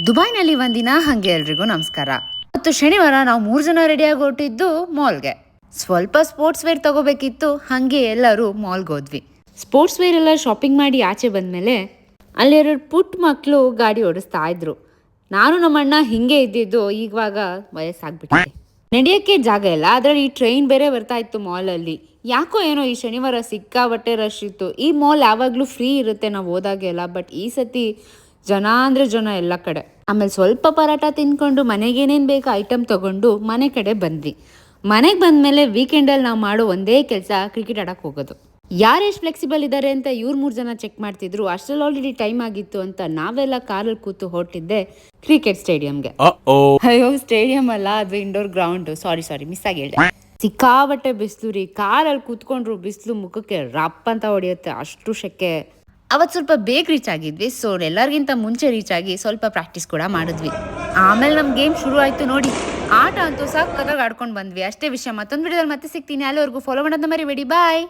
ದುಬೈನಲ್ಲಿ ಒಂದಿನ ಹಂಗೆ ಎಲ್ರಿಗೂ ನಮಸ್ಕಾರ. ಮತ್ತು ಶನಿವಾರ ನಾವು 3 ಜನ ರೆಡಿಯಾಗಿ ಹೊರಟಿದ್ದು ಮಾಲ್ಗೆ. ಸ್ವಲ್ಪ ಸ್ಪೋರ್ಟ್ಸ್ ವೇರ್ ತಗೋಬೇಕಿತ್ತು, ಹಂಗೆ ಎಲ್ಲರೂ ಮಾಲ್ಗೆ ಹೋದ್ವಿ. ಸ್ಪೋರ್ಟ್ಸ್ ವೇರ್ ಎಲ್ಲ ಶಾಪಿಂಗ್ ಮಾಡಿ ಆಚೆ ಬಂದಮೇಲೆ ಅಲ್ಲಿ 2 ಪುಟ್ಟ ಮಕ್ಕಳು ಗಾಡಿ ಓಡಿಸ್ತಾ ಇದ್ರು. ನಾನು ನಮ್ಮಣ್ಣ ಹಿಂಗೆ ಇದ್ದಿದ್ದು, ಇವಾಗ ವಯಸ್ಸಾಗ್ಬಿಟ್ಟಿದೆ, ನಡೆಯೋಕ್ಕೆ ಜಾಗ ಇಲ್ಲ. ಅದರಲ್ಲಿ ಈ ಟ್ರೈನ್ ಬೇರೆ ಬರ್ತಾ ಇತ್ತು ಮಾಲಲ್ಲಿ. ಯಾಕೋ ಏನೋ ಈ ಶನಿವಾರ ಸಿಕ್ಕಾಬಟ್ಟೆ ರಶ್ ಇತ್ತು. ಈ ಮಾಲ್ ಯಾವಾಗಲೂ ಫ್ರೀ ಇರುತ್ತೆ ನಾವು ಹೋದಾಗೆಲ್ಲ, ಬಟ್ ಈ ಸತಿ ಜನ ಅಂದರೆ ಜನ ಎಲ್ಲ ಕಡೆ. ಆಮೇಲೆ ಸ್ವಲ್ಪ ಪರಾಟ ತಿನ್ಕೊಂಡು ಮನೆಗೇನೇನು ಬೇಕು ಐಟಮ್ ತೊಗೊಂಡು ಮನೆ ಕಡೆ ಬಂದ್ವಿ. ಮನೆಗೆ ಬಂದಮೇಲೆ ವೀಕೆಂಡಲ್ಲಿ ನಾವು ಮಾಡೋ ಒಂದೇ ಕೆಲಸ ಕ್ರಿಕೆಟ್ ಆಡೋಕ್ಕೆ ಹೋಗೋದು. ಯಾರು ಎಷ್ಟು ಫ್ಲೆಕ್ಸಿಬಲ್ ಇದ್ದಾರೆ ಅಂತ ಇವ್ರು 3 ಜನ ಚೆಕ್ ಮಾಡ್ತಿದ್ರು. ಅಷ್ಟರಲ್ಲಿ ಆಲ್ರೆಡಿ ಟೈಮ್ ಆಗಿತ್ತು ಅಂತ ನಾವೆಲ್ಲ ಕಾರಲ್ಲಿ ಕೂತು ಹೊರಟಿದ್ದೆ ಕ್ರಿಕೆಟ್ ಸ್ಟೇಡಿಯಂಗೆ. ಅಯ್ಯೋ, ಸ್ಟೇಡಿಯಂ ಅಲ್ಲ, ಅದು ಇಂಡೋರ್ ಗ್ರೌಂಡ್. ಸಾರಿ ಮಿಸ್ ಆಗಿ ಹೇಳಿದೆ. ಸಿಕ್ಕಾಬಟ್ಟೆ ಬಿಸಿಲು ರೀ. ಕಾರಲ್ಲಿ ಕೂತ್ಕೊಂಡ್ರು ಬಿಸಿಲು ಮುಖಕ್ಕೆ ರಪ್ ಅಂತ ಹೊಡೆಯುತ್ತೆ, ಅಷ್ಟು ಶೆಕೆ. ಅವತ್ತು ಸ್ವಲ್ಪ ಬೇಗ ರೀಚ್ ಆಗಿದ್ವಿ. ಸೊ ಎಲ್ಲರಿಗಿಂತ ಮುಂಚೆ ರೀಚ್ ಆಗಿ ಸ್ವಲ್ಪ ಪ್ರಾಕ್ಟೀಸ್ ಕೂಡ ಮಾಡಿದ್ವಿ. ಆಮೇಲೆ ನಮ್ಮ ಗೇಮ್ ಶುರು ಆಯಿತು ನೋಡಿ. ಆಟ ಅಂತೂ ಸಕ್ಕತ್ತಾಗಿ ಆಡ್ಕೊಂಡು ಬಂದ್ವಿ. ಅಷ್ಟೇ ವಿಷಯ. ಮತ್ತೊಂದು ವಿಡಿಯೋದಲ್ಲಿ ಮತ್ತೆ ಸಿಗ್ತೀನಿ. ಅಲ್ಲಿವರೆಗೂ ಫಾಲೋ ಮಾಡೋದನ್ನ ಮರಿಬೇಡಿ. ಬಾಯ್.